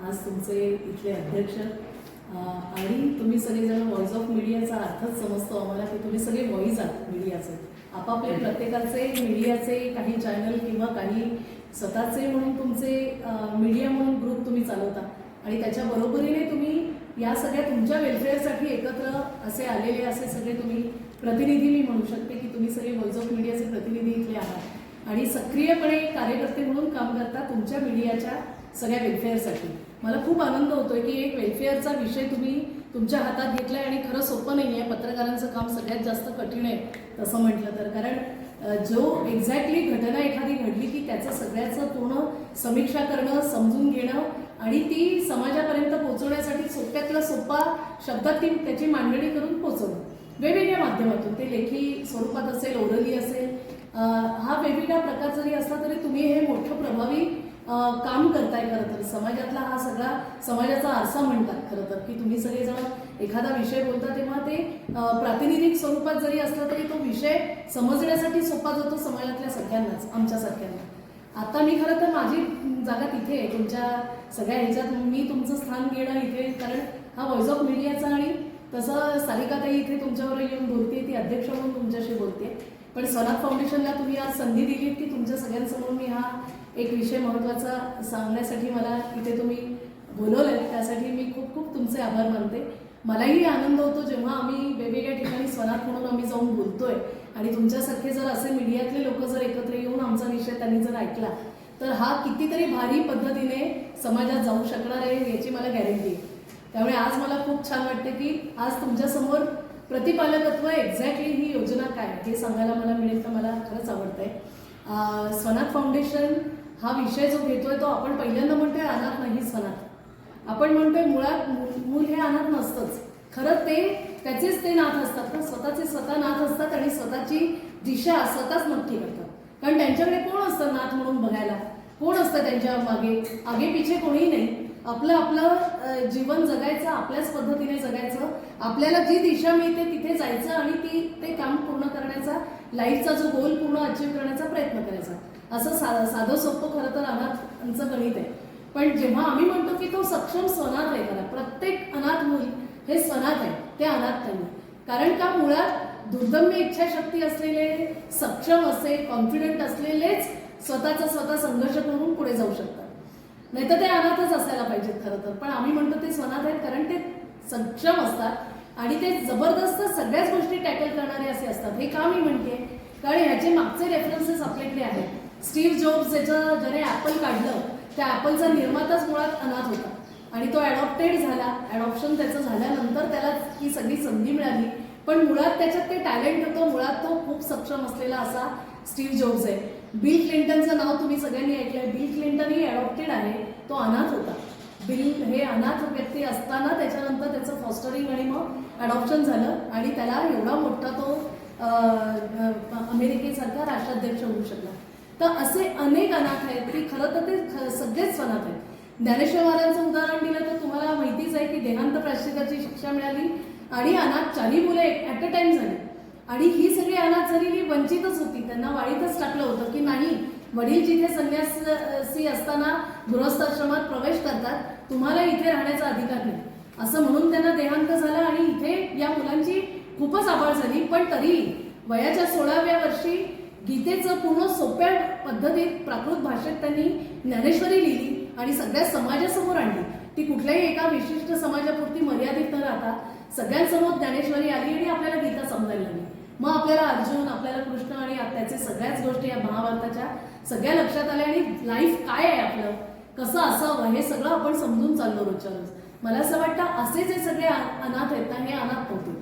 आज तुमचे इथले अध्यक्ष आणि तुम्ही सगळेजण व्हॉइस ऑफ मीडियाचा अर्थच समजतो आम्हाला की तुम्ही सगळे व्हॉइस आहात मीडियाचे. आपापले प्रत्येकाचे मीडियाचे काही चॅनल किंवा काही स्वतःचे म्हणून तुमचे मीडिया म्हणून ग्रुप तुम्ही चालवता आणि त्याच्या बरोबरीने तुम्ही या सगळ्या तुमच्या वेलफेअरसाठी एकत्र असे आलेले असे सगळे तुम्ही प्रतिनिधी मी म्हणू शकते की तुम्ही सगळे व्हॉइस ऑफ मीडियाचे प्रतिनिधी इथले आहात आणि सक्रियपणे कार्यकर्ते म्हणून काम करता तुमच्या मीडियाच्या सगळ्या वेलफेअरसाठी. मला खूप आनंद होतोय की एक वेलफेअरचा विषय तुम्ही तुमच्या हातात घेतलाय आणि खरं सोपं नाही आहे. पत्रकारांचं काम सगळ्यात जास्त कठीण आहे तसं म्हटलं तर, कारण जो एक्झॅक्टली घटना एखादी घडली की त्याचं सगळ्याचं पूर्ण समीक्षा करणं, समजून घेणं आणि ती समाजापर्यंत पोहोचवण्यासाठी सोप्यातला सोपा शब्दात ती त्याची मांडणी करून पोहोचवणं वेगवेगळ्या माध्यमातून, ते लेखी स्वरूपात असेल, ओरली असेल, हा वेगवेगळा प्रकार जरी असला तरी तुम्ही हे मोठं प्रभावी काम करताय. खरं तर समाजातला हा सगळा समाजाचा आरसा म्हणतात खरं तर, की तुम्ही सगळेजण एखादा विषय बोलता तेव्हा ते प्रातिनिधिक स्वरूपात जरी असलं तरी तो विषय समजण्यासाठी सोपा जातो समाजातल्या सगळ्यांनाच, आमच्यासारख्यांना. आता मी खरं तर माझी जागा तिथे आहे तुमच्या सगळ्या ह्याच्यात, मी तुमचं स्थान घेणं इथे, कारण हा व्हॉइस ऑफ मीडियाचा आणि तसं सारिकाताई इथे तुमच्यावर येऊन बोलते, ती अध्यक्ष म्हणून तुमच्याशी बोलते. पण स्वनाथ फाउंडेशनला तुम्ही आज संधी दिलीत की तुमच्या सगळ्यांसमोर मी हा एक विषय महत्त्वाचा सांगण्यासाठी मला इथे तुम्ही बोलवलं, त्यासाठी मी खूप खूप तुमचे आभार मानते. मलाही आनंद होतो जेव्हा आम्ही वेगवेगळ्या ठिकाणी स्वनाथ म्हणून आम्ही जाऊन बोलतोय आणि तुमच्यासारखे जर असे मीडियातले लोक जर एकत्र येऊन आमचा विषय त्यांनी जर ऐकला तर हा कितीतरी भारी पद्धतीने समाजात जाऊ शकणार आहे याची मला गॅरंटी आहे. त्यामुळे आज मला खूप छान वाटतं की आज तुमच्यासमोर प्रतिपालकत्व एक्झॅक्टली ही योजना काय हे सांगायला मला मिळेल तर मला खरंच आवडतंय. स्वनाथ फाउंडेशन हा विषय जो घेतोय तो आपण पहिल्यांदा म्हणतोय अनाथ नाही स्वनाथ, आपण म्हणतोय मुळात मूल हे अनाथ नसतंच. खरं त्याचेच ते नाथ असतात ना, स्वतःचे स्वतः नाथ असतात आणि स्वतःची दिशा स्वतःच नक्की करतात. कारण त्यांच्याकडे कोण असतं नाथ म्हणून बघायला, कोण असतं त्यांच्या मागे, आगे पिछे कोणीही नाही. आपलं आपलं जीवन जगायचं, आपल्याच पद्धतीने जगायचं, आपल्याला जी दिशा मिळते तिथे जायचं आणि ते काम पूर्ण करण्याचा, लाईफचा जो गोल पूर्ण अचीव करण्याचा प्रयत्न करायचा. असं साधं सोपं खरं तर अनाथांचं गणित आहे. पण जेव्हा आम्ही म्हणतो की तो सक्षम स्वनाथ आहे, करा प्रत्येक अनाथ मूल हे स्वनाथ आहे, ते अनाथ नाही. कारण का मुळात दुर्दम्य इच्छाशक्ती असलेले, सक्षम असे, कॉन्फिडंट असलेलेच स्वतःचा स्वतः संघर्ष करून पुढे जाऊ शकतात, नाही तर ते अनाथच असायला पाहिजेत खरं तर. पण आम्ही म्हणतो ते स्वनाथ आहेत कारण ते सक्षम असतात आणि ते जबरदस्त सगळ्याच गोष्टी टॅकल करणारे असे असतात. हे का मी म्हणते, कारण ह्याचे मागचे रेफरन्सेस आपल्याकडे आहेत. स्टीव्ह जॉब्स ज्याने ॲपल काढलं, त्या ॲपलचा निर्माताच मुळात अनाथ होता आणि तो ॲडॉप्टेड झाला. ॲडॉप्शन त्याचं झाल्यानंतर त्याला ही सगळी संधी मिळाली, पण मुळात त्याच्यात ते टॅलेंट होतं, मुळात तो खूप सक्षम असलेला असा स्टीव्ह जॉब्स आहे. बिल क्लिंटनचं नाव तुम्ही सगळ्यांनी ऐकलंय. बिल क्लिंटन ही ॲडॉप्टेड आहे, तो अनाथ होता. बिल हे अनाथ व्यक्ती असताना त्याच्यानंतर त्याचं फॉस्टरिंग आणि मग ॲडॉप्शन झालं आणि त्याला एवढा मोठा तो अमेरिकेसारखा राष्ट्राध्यक्ष होऊ शकला. तर असे अनेक अनाथ आहेत की खरं तर ते सगळेच अनाथ आहेत. ज्ञानेश्वर महाराजांचं उदाहरण दिलं तर तुम्हाला माहितीच आहे की देहांत प्रायश्चित्ताची शिक्षा मिळाली आणि अनाथ 4 मुलं ॲट अ टाइम झाली आणि ही सगळी अनाथ झालेली वंचितच होती. त्यांना वाळीतच टाकलं होतं की नाही, वडील जिथे संन्यासी असताना गृहस्थाश्रमात प्रवेश करतात, तुम्हाला इथे राहण्याचा अधिकार नाही असं म्हणून त्यांना देहांत झाला आणि इथे या मुलांची खूपच आबाळ झाली. पण तरी वयाच्या 16व्या वर्षी गीतेचं पूर्ण सोप्या पद्धतीत प्राकृत भाषेत त्यांनी ज्ञानेश्वरी लिहिली आणि सगळ्या समाजासमोर आणली. ती कुठल्याही एका विशिष्ट समाजापुरती मर्यादित न राहता सगळ्यांसमोर ज्ञानेश्वरी आली आणि आपल्याला गीता समजायला लागली. मग आपल्याला अर्जुन, आपल्याला कृष्ण आणि त्याचे सगळ्याच गोष्टी या महाभारताच्या सगळ्या लक्षात आल्या आणि लाईफ काय आहे आपलं, कसं असावं हे सगळं आपण समजून चाललो रोजच्या रोज. मला असं वाटतं असे जे सगळे अनाथ आहेत ना, हे अनाथ नव्हते.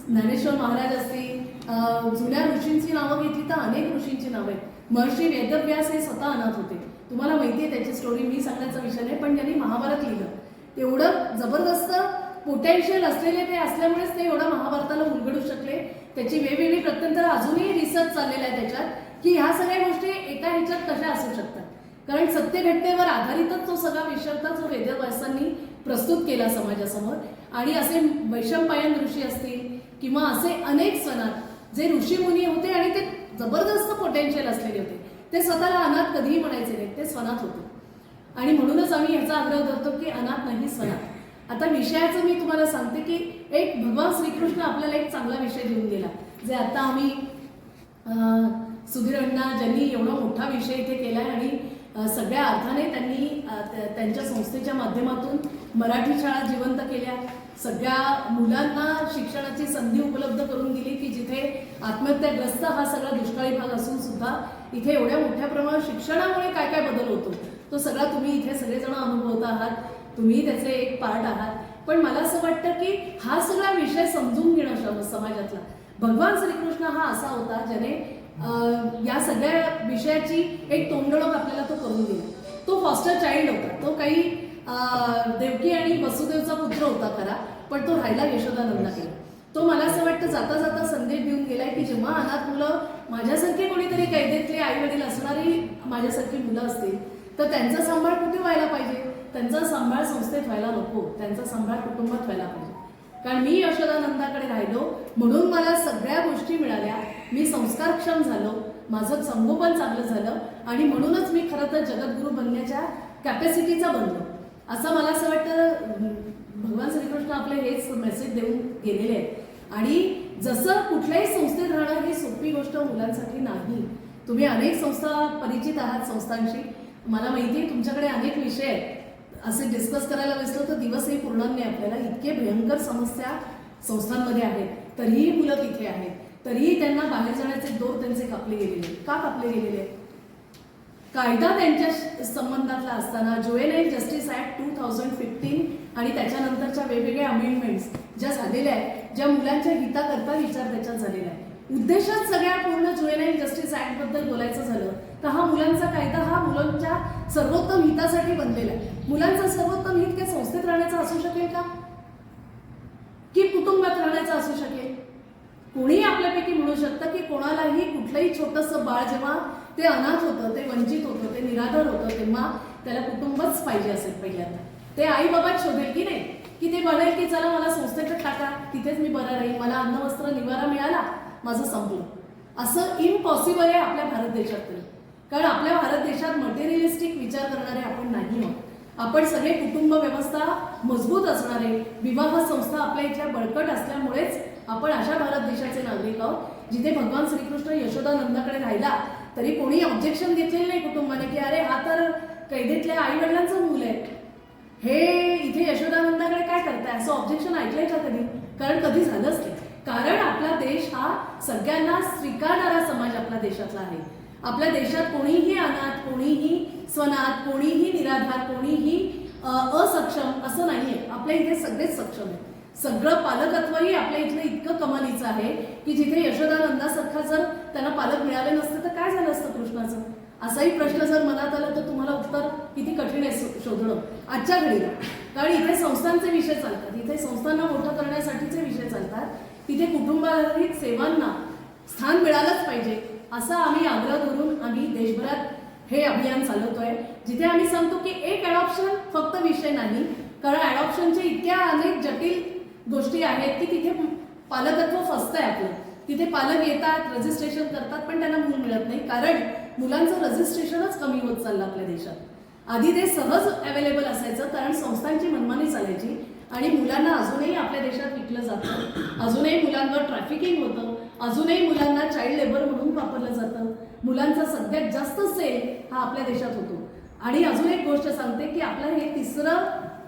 ज्ञानेश्वर महाराज असतील, जुन्या ऋषींची नावं घेतली तर अनेक ऋषींची नावं आहेत. महर्षी वेदव्यास हे स्वतः अनाथ होते. तुम्हाला माहिती आहे त्याची स्टोरी, मी सांगण्याचा विषय नाही, पण त्यांनी महाभारत लिहिलं. तेवढं जबरदस्त पोटेन्शियल असलेले ते असल्यामुळेच ते एवढं महाभारताला उलगडू शकले. त्याची वेगवेगळी प्रत्यंतर अजूनही रिसर्च चाललेला आहे त्याच्यात की ह्या सगळ्या गोष्टी एका ह्याच्यात कशा असू शकतात. कारण सत्य घटनेवर आधारितच तो सगळा विषय होता जो वेदव्यासांनी प्रस्तुत केला समाजासमोर. आणि असे वैशंपायन ऋषी असतील किंवा असे अनेक स्वनाथ जे ऋषीमुनी होते आणि ते जबरदस्त पोटेन्शियल असलेले होते, ते स्वतःला अनाथ कधीही म्हणायचे नाहीत, ते स्वनाथ होते. आणि म्हणूनच आम्ही ह्याचा आग्रह धरतो की अनाथ नाही स्वनाथ. आता विषयाचं मी तुम्हाला सांगते की एक भगवान श्रीकृष्ण आपल्याला एक चांगला विषय देऊन गेला, जे आता आम्ही सुधीर अण्णा ज्यांनी एवढा मोठा विषय इथे केलाय आणि सगळ्या अर्थाने त्यांनी त्यांच्या संस्थेच्या माध्यमातून मराठी शाळा जिवंत केल्या, सगळ्या मुलांना शिक्षणाची संधी उपलब्ध करून दिली की जिथे आत्महत्याग्रस्त हा सगळा दुष्काळी भाग असून सुद्धा इथे एवढ्या मोठ्या प्रमाणात शिक्षणामुळे काय काय बदल होतो तो सगळा तुम्ही इथे सगळेजण अनुभवत आहात, तुम्ही त्याचे एक पार्ट आहात. पण मला असं वाटतं की हा सगळा विषय समजून घेणं समाजातला, भगवान श्रीकृष्ण हा असा होता ज्याने या सगळ्या विषयाची एक तोंडओळख आपल्याला तो करून दिला. तो फॉस्टर चाइल्ड होता, तो काही देवकी आणि वसुदेवचा पुत्र होता खरा, पण तो राहिला यशोदानंदाकडे. तो मला असं वाटतं जाता जाता संदेश देऊन गेलाय की जेव्हा अनाथ मुलं माझ्यासारखे कोणीतरी कैदेतले आई वडील असणारी माझ्यासारखी मुलं असतील तर त्यांचा सांभाळ कुठे व्हायला पाहिजे, त्यांचा सांभाळ संस्थेत व्हायला नको, त्यांचा सांभाळ कुटुंबात व्हायला पाहिजे. कारण मी यशोदानंदाकडे राहिलो म्हणून मला सगळ्या गोष्टी मिळाल्या, मी संस्कारक्षम झालो, माझं संगोपन चांगलं झालं आणि म्हणूनच मी खरं तर जगद्गुरू बनण्याच्या कॅपॅसिटीचा बनलो. असं मला असं वाटतं भगवान श्रीकृष्ण आपले हेच मेसेज देऊन गेलेले आहेत. आणि जसं कुठल्याही संस्थेत राहणं ही सोपी गोष्ट मुलांसाठी नाही. तुम्ही अनेक संस्था परिचित आहात संस्थांशी, मला माहिती आहे तुमच्याकडे अनेक विषय आहेत, असे डिस्कस करायला बसलो तर दिवसही पूर्ण नाही आपल्याला. इतके भयंकर समस्या संस्थांमध्ये आहेत, तरीही मुलं तिथे आहेत, तरीही त्यांना बाहेर जाण्याचे दोर त्यांचे कापले गेलेले. का कापले गेलेले? कायदा त्यांच्या संबंधातला असताना ज्युएनाईल जस्टिस ऍक्ट 2015 आणि त्याच्यानंतरच्या वेगवेगळ्या अमेंडमेंट्स ज्या झालेल्या आहेत, ज्या मुलांच्या हिताकरता विचार त्याच्यात झालेला आहे. उद्देशच सगळ्या पूर्ण ज्युएनाईल जस्टिस ऍक्ट बद्दल बोलायचं झालं तर हा मुलांचा कायदा हा मुलांच्या सर्वोत्तम हितासाठी बनलेला आहे. मुलांचं सर्वोत्तम हित काय संस्थेत राहण्याचं असू शकेल का, की कुटुंबात राहण्याचं असू शकेल? कोणीही आपल्यापैकी म्हणू शकतं की कोणालाही कुठलंही छोटंसं बाळ जेव्हा ते अनाथ होतं, ते वंचित होतं, ते निराधार होतं, तेव्हा त्याला कुटुंबच पाहिजे असेल पहिल्यांदा. ते आई बाबाच शोधेल की नाही, की ते बनेल की चला मला संस्थेकडे टाका, तिथेच मी बरं राहील, मला अन्न वस्त्र निवारा मिळाला, माझं संपलं. असं इम्पॉसिबल आहे आपल्या भारत देशात तरी. कारण आपल्या भारत देशात मटेरियलिस्टिक विचार करणारे आपण नाही आहोत. आपण सगळे कुटुंब व्यवस्था मजबूत असणारे, विवाह संस्था आपल्या इथल्या बळकट असल्यामुळेच आपण अशा भारत देशाचे नागरिक आहोत जिथे भगवान श्रीकृष्ण यशोदानंदाकडे राहिला तरी कोणी ऑब्जेक्शन घेतलेलं नाही कुटुंबाने की अरे हा तर कैदेतल्या आई वडिलांचं मूल आहे, हे इथे यशोदानंदाकडे काय करताय, असं ऑब्जेक्शन ऐकलंय का कधी? कारण कधी झालंच नाही. कारण आपला देश हा सगळ्यांना स्वीकारणारा समाज आपल्या देशातला आहे. आपल्या देशात कोणीही अनाथ, कोणीही स्वनाथ, कोणीही निराधार, कोणीही असक्षम असं नाहीये. आपल्या इथे सगळेच सक्षम आहेत. सगळं पालकत्वही आपल्या इथलं इतकं कमालीचं आहे की जिथे यशोदानंदासारखा जर त्यांना पालक मिळाले नसते तर काय झालं असतं कृष्णाचं? असाही प्रश्न जर मनात आला तर तुम्हाला उत्तर किती कठीण आहे शोधणं आजच्या घडीला. कारण इथे संस्थांचे विषय चालतात, इथे संस्थांना मोठं करण्यासाठीचे विषय चालतात, तिथे कुटुंबाधारित सेवांना स्थान मिळालंच पाहिजे असा आम्ही आग्रह धरून आम्ही देशभरात हे अभियान चालवतोय. जिथे आम्ही सांगतो की एक अडॉप्शन फक्त विषय नाही, कारण अडॉप्शनचे इतक्या अनेक जटिल गोष्टी आहेत की तिथे पालकत्व फसतंय आपलं. तिथे पालक येतात, रजिस्ट्रेशन करतात, पण त्यांना मूल मिळत नाही. कारण मुलांचं रजिस्ट्रेशनच कमी होत चाललं आपल्या देशात. आधी ते सहज अवेलेबल असायचं कारण संस्थांची मनमानी चालायची आणि मुलांना अजूनही आपल्या देशात विकलं जातं, अजूनही मुलांवर ट्रॅफिकिंग होतं, अजूनही मुलांना चाइल्ड लेबर म्हणून वापरलं जातं. मुलांचा सगळ्यात जास्त सेल हा आपल्या देशात होतो. आणि अजून एक गोष्ट सांगते की आपलं हे तिसरं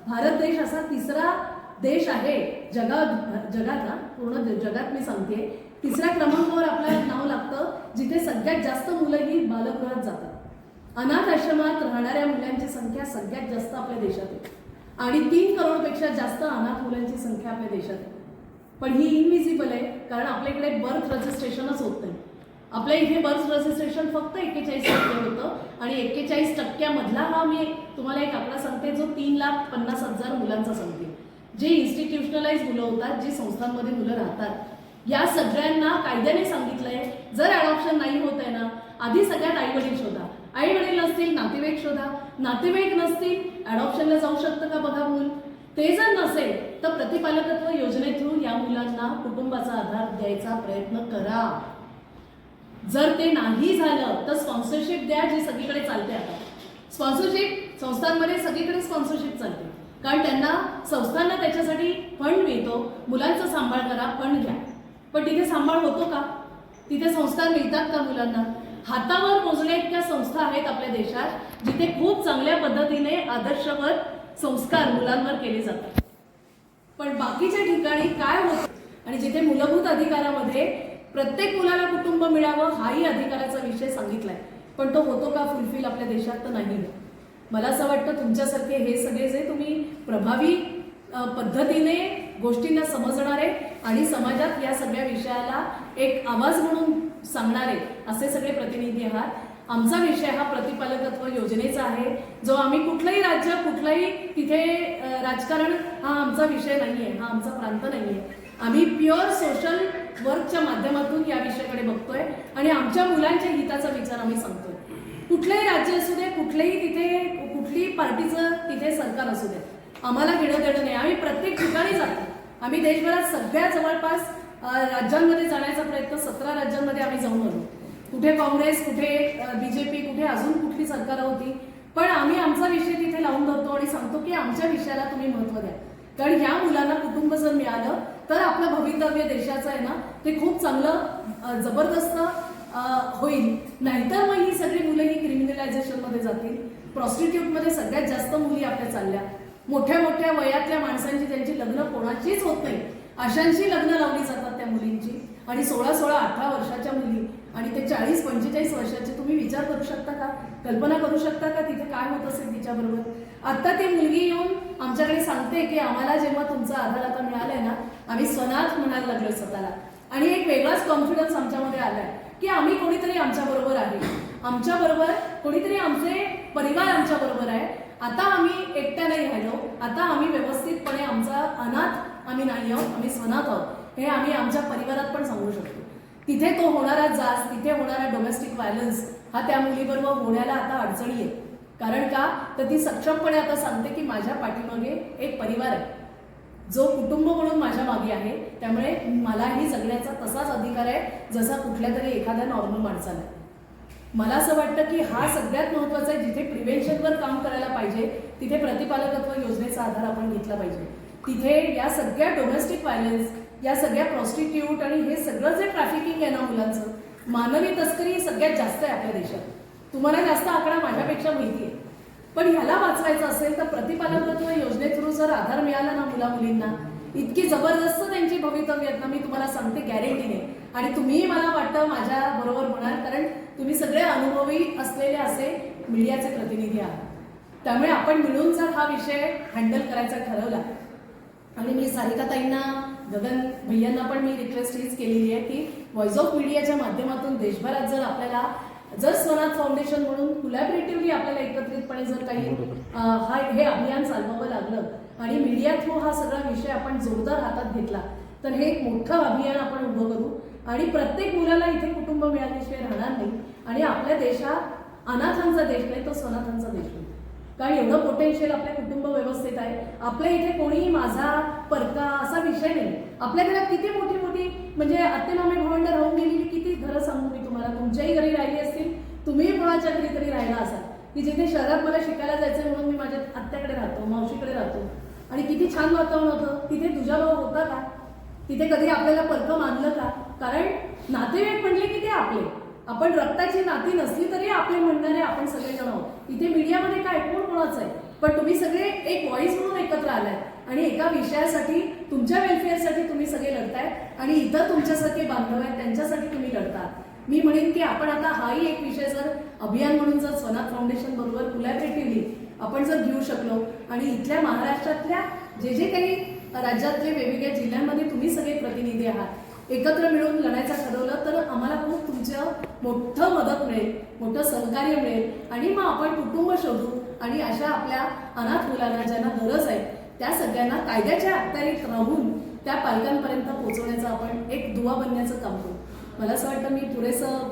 भारत देश असा तिसरा देश आहे जगात पूर्ण जगात मी सांगते तिसऱ्या क्रमांकावर आपलं नाव लागतं जिथे सगळ्यात जास्त मुलं ही बालगृहात जातात. अनाथ आश्रमात राहणाऱ्या मुलांची संख्या सगळ्यात जास्त आपल्या देशात आहे आणि 3 करोडपेक्षा जास्त अनाथ मुलांची संख्या आपल्या देशात आहे. पण ही इनविजिबल आहे कारण आपल्याकडे बर्थ रजिस्ट्रेशनच होत नाही. आपल्या इथे बर्थ रजिस्ट्रेशन फक्त 41% होतं आणि 41% मधला हा मी तुम्हाला एक आकडा सांगते जो 3,50,000 मुलांचा सांगते. जे इन्स्टिट्यूशनलाइज मुलं होतात, जी संस्थांमध्ये मुलं राहतात, या सगळ्यांना कायद्याने सांगितलंय जर अडॉप्शन नाही होत आहे ना आधी सगळ्यात आई वडील शोधा, आई वडील नसतील नातेवाईक शोधा, नातेवाईक नसतील अडॉप्शनला जाऊ शकतं का बघा मूल, ते जर नसेल तर प्रतिपालकत्व योजनेतून या मुलांना कुटुंबाचा आधार द्यायचा प्रयत्न करा. जर ते नाही झालं तर स्पॉन्सरशिप द्या जी सगळीकडे चालते. आता स्पॉन्सरशिप संस्थांमध्ये सगळीकडे स्पॉन्सरशिप चालते, कारण त्यांना संस्थांना त्याच्यासाठी फंड मिळतो. मुलांचा सांभाळ करा, फंड घ्या. पण तिथे सांभाळ होतो का? तिथे संस्कार मिळतात का मुलांना? हातावर मोजण्या इतक्या संस्था आहेत आपल्या देशात जिथे खूप चांगल्या पद्धतीने आदर्शवर संस्कार मुलांवर केले जातात. पण बाकीच्या ठिकाणी काय होतं, आणि जिथे मूलभूत अधिकारामध्ये प्रत्येक मुलाला कुटुंब मिळावं हाही अधिकाराचा विषय सांगितलाय, पण तो होतो का फुलफिल आपल्या देशात? तर नाही. मला असं वाटतं तुमच्यासारखे हे सगळे जे तुम्ही प्रभावी पद्धतीने गोष्टींना समजणारे आणि समाजात या सगळ्या विषयाला एक आवाज म्हणून सांगणारे असे सगळे प्रतिनिधी आहात. आमचा विषय हा प्रतिपालकत्व योजनेचा आहे, जो आम्ही कुठलंही राज्य कुठलंही तिथे राजकारण हा आमचा विषय नाहीये, हा आमचा प्रांत नाहीये. आम्ही प्युअर सोशल वर्कच्या माध्यमातून या विषयाकडे बघतोय आणि आमच्या मुलांच्या हिताचा विचार आम्ही सांगतोय. कुठलंही राज्य असू दे, कुठलेही तिथे कुठलीही पार्टीचं तिथे सरकार असू दे, आम्हाला घेणं देणं नाही. आम्ही प्रत्येक ठिकाणी जातो. आम्ही देशभरात सगळ्या जवळपास राज्यांमध्ये जाण्याचा प्रयत्न 17 राज्यांमध्ये आम्ही जाऊन आलो. कुठे काँग्रेस, कुठे बीजेपी, कुठे अजून कुठली सरकार होती, पण आम्ही आमचा विषय तिथे लावून धरतो आणि सांगतो की आमच्या विषयाला तुम्ही महत्त्व द्या. कारण ह्या मुलांना कुटुंब जर मिळालं तर आपलं भवितव्य देशाचं आहे ना ते खूप चांगलं जबरदस्त होईल. नाहीतर मग ही सगळी मुलं ही क्रिमिनलायझेशनमध्ये जातील. प्रॉस्टिट्यूटमध्ये सगळ्यात जास्त मुली आपल्या चालल्या. मोठ्या मोठ्या वयातल्या माणसांची त्यांची लग्न कोणाचीच होत नाही, अशांची लग्न लावली जातात त्या मुलींची. आणि 16, 18 वर्षाच्या मुली आणि ते 40, 45 वर्षाचे. तुम्ही विचार करू शकता का? कल्पना करू शकता का तिथे काय होत असेल तिच्याबरोबर? आता ती मुलगी येऊन आमच्याकडे सांगते की आम्हाला जेव्हा तुमचा आधार आता मिळालाय ना, आम्ही स्वनाथ म्हणायला लागलोय स्वतःला. आणि एक वेगळाच कॉन्फिडन्स आमच्यामध्ये आलाय की आम्ही कोणीतरी आमच्या बरोबर आहे, आमच्या बरोबर कोणीतरी, आमचे परिवार आमच्या बरोबर आहे. आता आम्ही एकट्या नाही राहिलो, आता आम्ही व्यवस्थितपणे आमचा अनाथ आम्ही नाही आहोत, आम्ही स्वनाथ आहोत. हे आम्ही आमच्या परिवारात पण सांगू शकतो. तिथे तो होणारा जाच, तिथे होणारा डोमेस्टिक व्हायलन्स हा त्या मुलीबरोबर होण्याला आता अडचणी आहेत. कारण का तर ती सक्षमपणे आता सांगते की माझ्या पाठीमागे एक परिवार आहे जो कुटुंब म्हणून माझ्या मागे आहे. त्यामुळे मलाही जगण्याचा तसाच अधिकार आहे जसा कुठल्या तरी एखाद्या नॉर्मल माणसाला. मला असं वाटतं की हा सगळ्यात महत्त्वाचा आहे. जिथे प्रिव्हेन्शनवर काम करायला पाहिजे तिथे प्रतिपालकत्व योजनेचा आधार आपण घेतला पाहिजे. तिथे या सगळ्या डोमेस्टिक व्हायलन्स, या सगळ्या प्रॉस्टिट्यूट आणि हे सगळं जे ट्रॅफिकिंग आहे ना मुलांचं, मानवी तस्करी सगळ्यात जास्त आहे आपल्या देशात. तुम्हाला जास्त आकडा माझ्यापेक्षा माहिती आहे. पण ह्याला वाचवायचं असेल तर प्रतिपालकत्व योजने थ्रू जर आधार मिळाला ना मुला मुलींना, इतकी जबरदस्त त्यांची भवितव्य आहेत ना, मी तुम्हाला सांगते गॅरंटीने. आणि तुम्ही मला वाटतं माझ्या बरोबर होणार, कारण तुम्ही सगळे अनुभवी असलेले असे मीडियाचे प्रतिनिधी आहात. त्यामुळे आपण मिळून जर हा विषय हँडल करायचा ठरवला, आणि मी सारिकाताईंना, गगन भैयांना पण मी रिक्वेस्ट हीच केलेली आहे की व्हॉइस ऑफ मीडियाच्या माध्यमातून देशभरात जर आपल्याला जर स्वनाथ फाउंडेशन म्हणून कोलॅबरेटिव्हली आपल्याला एकत्रितपणे जर काही हे अभियान चालवावं लागलं आणि मीडिया थ्रू हा सगळा विषय आपण जोरदार हातात घेतला तर हे एक मोठं अभियान आपण उभं करू. आणि प्रत्येक मुलाला इथे कुटुंब मिळाल्याशिवाय राहणार नाही. आणि आपल्या देशात अनाथांचा देश नाही, तो स्वनाथांचा देश नाही. कारण एवढं पोटेन्शियल आपल्या कुटुंब व्यवस्थेत आहे. आपल्या इथे कोणीही माझा परका असा विषय नाही. आपल्या घरात किती मोठी मोठी म्हणजे आत्तेमामे भावंड राहून गेलेली किती घरं सांगू मी तुम्हाला. तुमच्याही घरी राहिली असतील, तुम्ही कोणाच्या घरी तरी राहिला असाल की जिथे शहरात मला शिकायला जायचं म्हणून मी माझ्या आत्याकडे राहतो, मावशीकडे राहतो, आणि किती छान वातावरण होतं. तिथे तुझा भाव होता का? तिथे कधी आपल्याला परकं मानलं का? कारण नातेवाईक म्हणले की ते आपले, आपण रक्ताची नाती नसली तरी आपले म्हणणारे आपण सगळेजण आहोत. इथे मीडियामध्ये काय कोण कोणाचं आहे, पण तुम्ही सगळे एक व्हॉइस म्हणून एकत्र आलाय आणि एका विषयासाठी, तुमच्या वेलफेअरसाठी तुम्ही सगळे लढताय. आणि इतर तुमच्यासारखे बांधव आहेत त्यांच्यासाठी तुम्ही लढता. मी म्हणेन की आपण आता हाही एक विषय जर अभियान म्हणून जर स्वनाथ फाउंडेशन बरोबर कोलॅबरेटिव्हली आपण जर घेऊ शकलो आणि इथल्या महाराष्ट्रातल्या जे जे काही राज्यातले वेगवेगळ्या जिल्ह्यांमध्ये तुम्ही सगळे प्रतिनिधी आहात एकत्र मिळून लढायचं ठरवलं तर आम्हाला खूप तुमचं मोठं मदत मिळेल, मोठं सहकार्य मिळेल. आणि मग आपण कुटुंब शोधू आणि अशा आपल्या अनाथ मुलांना ज्यांना गरज आहे त्या सगळ्यांना कायद्याच्या अखत्यारीत राहून त्या पालकांपर्यंत पोहोचवण्याचं आपण एक दुवा बनण्याचं काम करू. मला असं वाटतं मी पुरेसं